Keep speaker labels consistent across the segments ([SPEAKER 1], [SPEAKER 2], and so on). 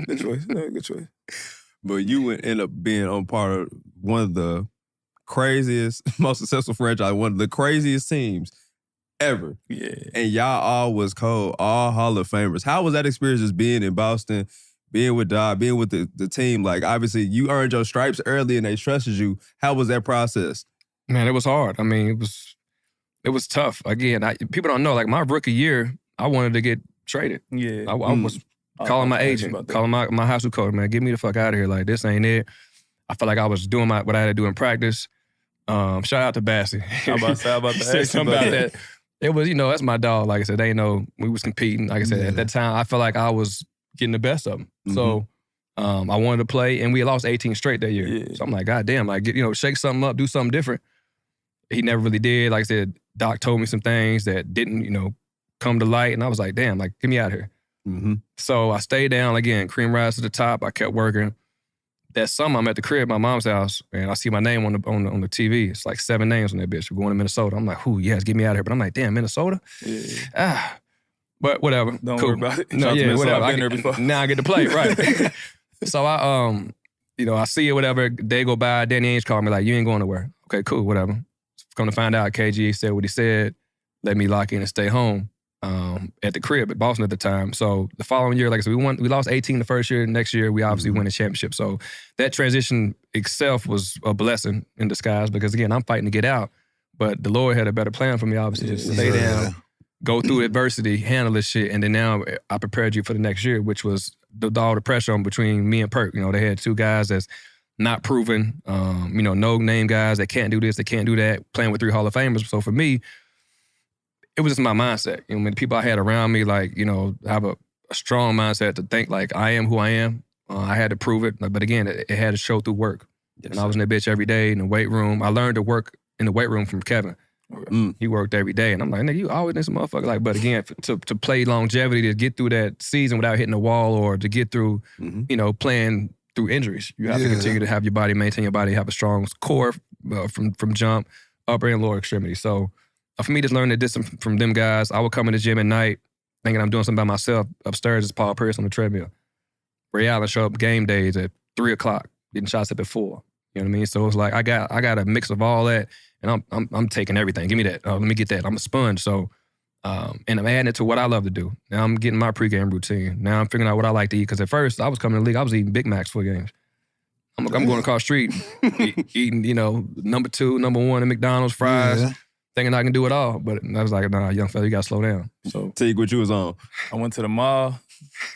[SPEAKER 1] Good choice. Good choice.
[SPEAKER 2] But you would end up being on part of one of the craziest, most successful franchise, one of the craziest teams ever.
[SPEAKER 1] Yeah.
[SPEAKER 2] And y'all all was cold, all Hall of Famers. How was that experience just being in Boston, being with Doc, being with the team? Like, obviously, you earned your stripes early and they trusted you. How was that process?
[SPEAKER 3] Man, it was hard. I mean, it was tough. Again, people don't know, like, my rookie year, I wanted to get traded.
[SPEAKER 1] Yeah.
[SPEAKER 3] I was calling my agent, calling my high school coach, man, get me the fuck out of here. Like, this ain't it. I felt like I was doing what I had to do in practice. Shout out to Bassey.
[SPEAKER 1] How about
[SPEAKER 3] He said something about that. It was, that's my dog. Like I said, they know we was competing. Like I said, at that time, I felt like I was getting the best of them. Mm-hmm. So I wanted to play, and we had lost 18 straight that year. Yeah. So I'm like, God damn, like, shake something up, do something different. He never really did. Like I said, Doc told me some things that didn't, come to light, and I was like, damn, like, get me out of here.
[SPEAKER 2] Mm-hmm.
[SPEAKER 3] So I stayed down, again, cream rise to the top. I kept working. That summer, I'm at the crib, my mom's house, and I see my name on the TV. It's like 7 names on that bitch. We're going to Minnesota. I'm like, yes, get me out of here. But I'm like, damn, Minnesota? Yeah. But whatever.
[SPEAKER 1] Don't
[SPEAKER 3] cool.
[SPEAKER 1] worry about it.
[SPEAKER 3] No, yeah, whatever.
[SPEAKER 1] I've been there before.
[SPEAKER 3] Now I get to play, right. So I, I see it, whatever. Day go by, Danny Ainge called me like, you ain't going nowhere. Okay, cool, whatever. Come to find out, KG said what he said, let me lock in and stay home. At the crib at Boston at the time. So the following year, like I said, we lost 18 the first year. Next year, we obviously win a championship. So that transition itself was a blessing in disguise because, again, I'm fighting to get out. But the Lord had a better plan for me, obviously. Just stay down, go through adversity, handle this shit. And then now I prepared you for the next year, which was all the pressure on between me and Perk. They had 2 guys that's not proven, no name guys that can't do this, that can't do that, playing with 3 Hall of Famers. So for me, it was just my mindset. The people I had around me, like, have a strong mindset to think like I am who I am. I had to prove it. But again, it had to show through work. Yes, and I was in that bitch every day in the weight room. I learned to work in the weight room from Kevin. He worked every day. And I'm like, nigga, you always this motherfucker. Like, but again, to play longevity, to get through that season without hitting the wall or to get through, playing through injuries, you have to continue to have your body, maintain your body, have a strong core from jump, upper and lower extremity. So, for me, just learning this from them guys, I would come in the gym at night thinking I'm doing something by myself. Upstairs is Paul Pierce on the treadmill. Ray Allen show up game days at 3 o'clock, getting shots up at 4. You know what I mean? So it's like I got a mix of all that, and I'm taking everything. Give me that. Let me get that. I'm a sponge. So, and I'm adding it to what I love to do. Now I'm getting my pregame routine. Now I'm figuring out what I like to eat. Because at first I was coming to the league, I was eating Big Macs for games. I'm going across the street, eating, number 2, number 1 at McDonald's, fries. Yeah. Thinking I can do it all, but I was like, nah, young fella, you gotta slow down. So
[SPEAKER 2] Teague, what you was on?
[SPEAKER 1] I went to the mall.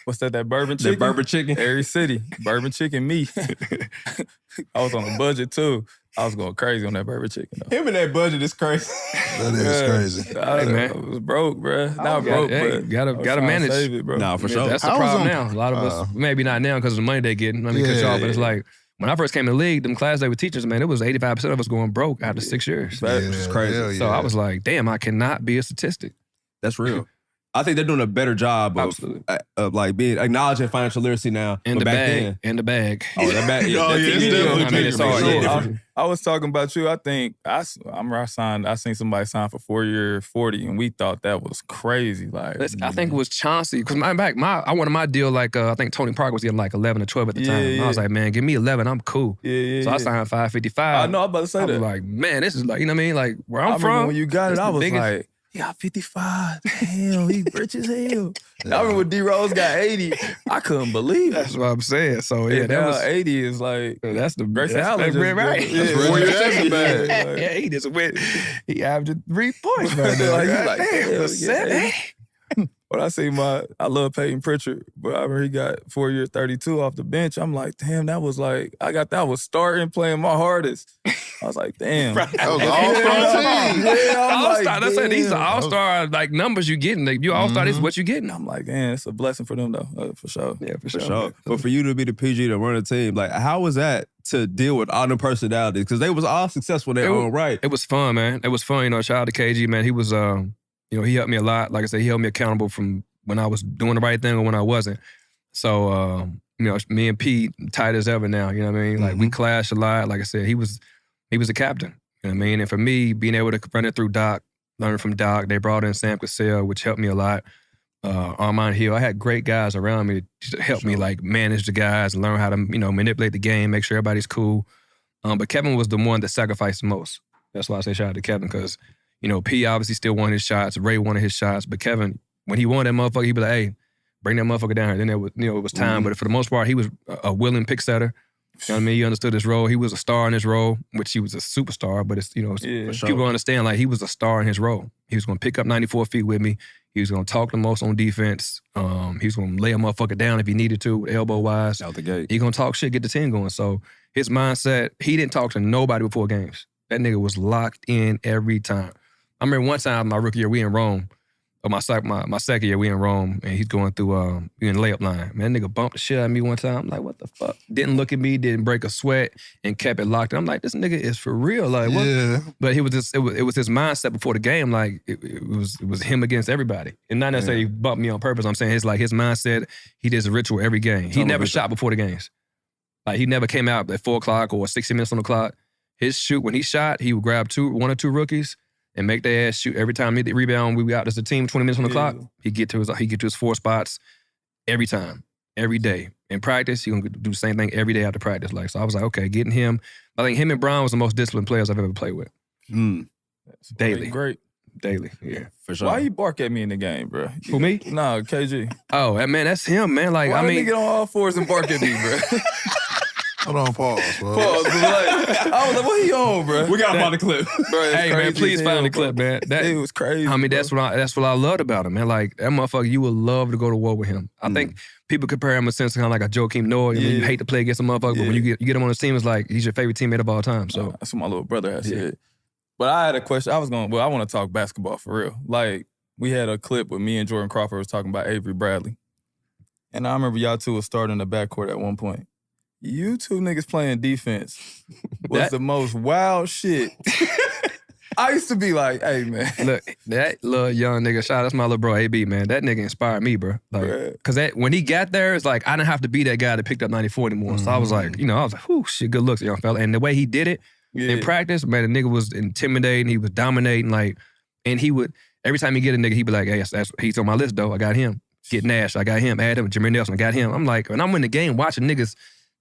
[SPEAKER 1] What's that bourbon chicken?
[SPEAKER 2] That bourbon chicken?
[SPEAKER 1] Every city. Bourbon chicken meat. I was on a budget too. I was going crazy on that bourbon chicken though.
[SPEAKER 2] Him and that budget is crazy.
[SPEAKER 4] That is crazy.
[SPEAKER 1] I was broke, bro. Not broke, but
[SPEAKER 3] gotta manage.
[SPEAKER 1] Save it, bro.
[SPEAKER 2] Nah, for sure.
[SPEAKER 3] That's the problem now. A lot of us, maybe not now because of the money they're getting. But it's like, when I first came in the league, them class they were teachers, man, it was 85% of us going broke after 6 years.
[SPEAKER 2] Which is crazy.
[SPEAKER 3] So I was like, damn, I cannot be a statistic.
[SPEAKER 2] That's real. I think they're doing a better job of like being acknowledging financial literacy now.
[SPEAKER 3] In the bag. In the bag.
[SPEAKER 2] Oh, that bag.
[SPEAKER 3] It's hard.
[SPEAKER 1] I was talking about you. I think I seen somebody sign for 4-year 40, and we thought that was crazy. Like,
[SPEAKER 3] I think it was Chauncey because I wanted my deal like I think Tony Parker was getting like 11 or 12 at the time. And I was like, man, give me 11, I'm cool. So I signed 555.
[SPEAKER 1] I know. I was about to say that.
[SPEAKER 3] I was like, man, this is like, you know what I mean? Like where I'm from.
[SPEAKER 1] When you got it, I was like, he got 55. Damn, he rich as hell. I remember when D-Rose got 80. I couldn't believe it.
[SPEAKER 3] That's what I'm saying. So yeah, that was
[SPEAKER 1] 80 is like
[SPEAKER 3] that's the
[SPEAKER 1] Grayson Allen.
[SPEAKER 3] Right.
[SPEAKER 1] Yeah, 4 years after bad.
[SPEAKER 3] Yeah, he just went. He averaged 3 points right there.
[SPEAKER 1] Like, damn, 7. When I see I love Peyton Pritchard, but I remember he got 4 years 32 off the bench. I'm like, damn, that was like, that was starting playing my hardest. I was like, damn.
[SPEAKER 4] That was an all-star team.
[SPEAKER 3] All-star. That's it. These are all-star like numbers you getting. Like, you all-star, this is what you getting.
[SPEAKER 1] I'm like, man, it's a blessing for them though, for sure.
[SPEAKER 3] Yeah, for sure.
[SPEAKER 2] But for you to be the PG to run a team, like, how was that to deal with all the personalities? Because they was all successful in their own right.
[SPEAKER 3] It was fun, man. It was fun. Shout out to KG, man. He was, he helped me a lot. Like I said, he held me accountable from when I was doing the right thing or when I wasn't. So, me and Pete tight as ever now. You know what I mean? Like we clashed a lot. Like I said, he was a captain. You know what I mean? And for me, being able to run it through Doc, learning from Doc, they brought in Sam Cassell, which helped me a lot. Armand Hill. I had great guys around me to help me like manage the guys and learn how to, manipulate the game, make sure everybody's cool. But Kevin was the one that sacrificed the most. That's why I say shout out to Kevin, because, P obviously still wanted his shots. Ray wanted his shots. But Kevin, when he wanted that motherfucker, he'd be like, hey, bring that motherfucker down here. Then it was time. But for the most part, he was a willing pick setter. You know what I mean? He understood his role. He was a star in his role, which he was a superstar. But it's, people understand, like, he was a star in his role. He was going to pick up 94 feet with me. He was going to talk the most on defense. He was going to lay a motherfucker down if he needed to, elbow-wise.
[SPEAKER 2] Out the gate.
[SPEAKER 3] He going to talk shit, get the team going. So his mindset, he didn't talk to nobody before games. That nigga was locked in every time. I remember one time, my rookie year, we in Rome. Or my second year, we in Rome, and he's going through, we in the layup line. Man, that nigga bumped the shit out of me one time. I'm like, what the fuck? Didn't look at me, didn't break a sweat, and kept it locked in. I'm like, this nigga is for real. Like, what?
[SPEAKER 4] Yeah.
[SPEAKER 3] But it was his mindset before the game. Like, it was him against everybody. And not necessarily he bumped me on purpose. I'm saying his mindset, he did a ritual every game. He never shot before the games. Like, he never came out at 4 o'clock or 60 minutes on the clock. His shoot, when he shot, he would grab one or two rookies and make their ass shoot every time. The rebound, we out as a team, 20 minutes on the clock. He get to his 4 spots every time, every day. In practice, he gonna do the same thing every day after practice. Like, so I was like, okay, getting him. I think him and Brown was the most disciplined players I've ever played with. Daily.
[SPEAKER 1] Great.
[SPEAKER 3] Daily, yeah.
[SPEAKER 2] For sure.
[SPEAKER 1] Why you bark at me in the game, bro?
[SPEAKER 3] Who, me?
[SPEAKER 1] Nah, KG.
[SPEAKER 3] Oh, man, that's him, man. Like,
[SPEAKER 1] Why
[SPEAKER 3] I mean,
[SPEAKER 1] get on all fours and bark at me, bro?
[SPEAKER 4] Hold on, pause, bro.
[SPEAKER 1] Pause, but I was like, what he on, bro?
[SPEAKER 2] We got to find the clip.
[SPEAKER 1] Bro, it's
[SPEAKER 3] hey, man,
[SPEAKER 1] crazy
[SPEAKER 3] please
[SPEAKER 1] as
[SPEAKER 3] find
[SPEAKER 1] hell,
[SPEAKER 3] the clip,
[SPEAKER 1] bro.
[SPEAKER 3] man.
[SPEAKER 1] It was crazy.
[SPEAKER 3] I mean,
[SPEAKER 1] bro.
[SPEAKER 3] that's what I loved about him, man. Like, that motherfucker, you would love to go to war with him. I think people compare him in a sense kind of like a Joakim Noah. I mean, you hate to play against a motherfucker, but when you get him on his team, it's like he's your favorite teammate of all time. So
[SPEAKER 1] that's what my little brother had said. But I had a question. I want to talk basketball for real. Like, we had a clip with me and Jordan Crawford was talking about Avery Bradley. And I remember y'all two was starting in the backcourt at one point. You two niggas playing defense was the most wild shit. I used to be like, hey, man.
[SPEAKER 3] Look, that little young nigga, that's my little bro, AB, man. That nigga inspired me, bro. Like, because when he got there, it's like, I didn't have to be that guy that picked up 94 anymore. So I was like, whew, shit, good looks, young fella. And the way he did it in practice, man, the nigga was intimidating. He was dominating, like, and he would, every time he get a nigga, he'd be like, hey, he's on my list, though. I got him. Get Nash, I got him. Add him, Jameer Nelson, I got him. I'm like, when I'm in the game watching niggas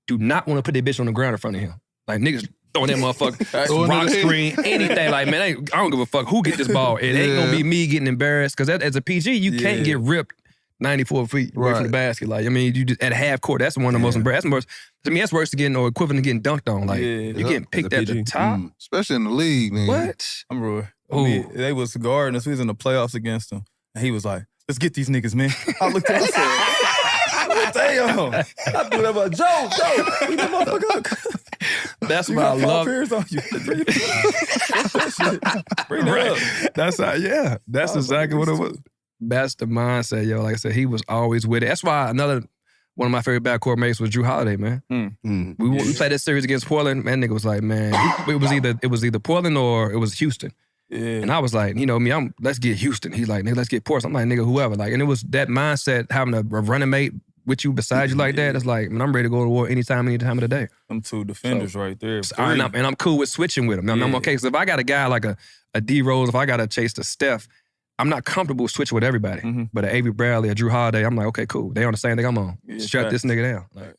[SPEAKER 3] do not want to put their bitch on the ground in front of him. Like, niggas throwing that motherfucker, rock screen, anything. Like, man, I don't give a fuck who get this ball. It ain't gonna be me getting embarrassed. Because as a PG, you can't get ripped 94 feet away from the basket. Like, I mean, you just at half court, that's one of the most embarrassing. To me, that's worse than getting, or equivalent to getting dunked on. Like, you getting picked at the top.
[SPEAKER 4] Especially in the league, man.
[SPEAKER 3] What?
[SPEAKER 1] I'm Roy. They was guarding us. We was in the playoffs against them. And he was like, let's get these niggas, man. I looked at him and said, damn. I threw that about Joe, leave that motherfucker up.
[SPEAKER 3] That's what I love.
[SPEAKER 1] Pierce on you. Bring it up.
[SPEAKER 3] That's exactly what it was. That's the mindset, yo. Like I said, he was always with it. That's why one of my favorite backcourt mates was Drew Holiday, man. We played that series against Portland. Man, nigga was like, man, it was either Portland or it was Houston. Yeah. And I was like, me, let's get Houston. He's like, nigga, let's get Portland. I'm like, nigga, whoever. Like, and it was that mindset, having a running mate with you beside you like that. It's like, man, I'm ready to go to war any time of the day.
[SPEAKER 1] Them two defenders right there.
[SPEAKER 3] And I'm cool with switching with them. I'm okay. Because if I got a guy like a D Rose, if I got to chase the Steph, I'm not comfortable switching with everybody. But an Avery Bradley, a Drew Holiday, I'm like, okay, cool. They on the same thing I'm on. Shut this nigga down. Like,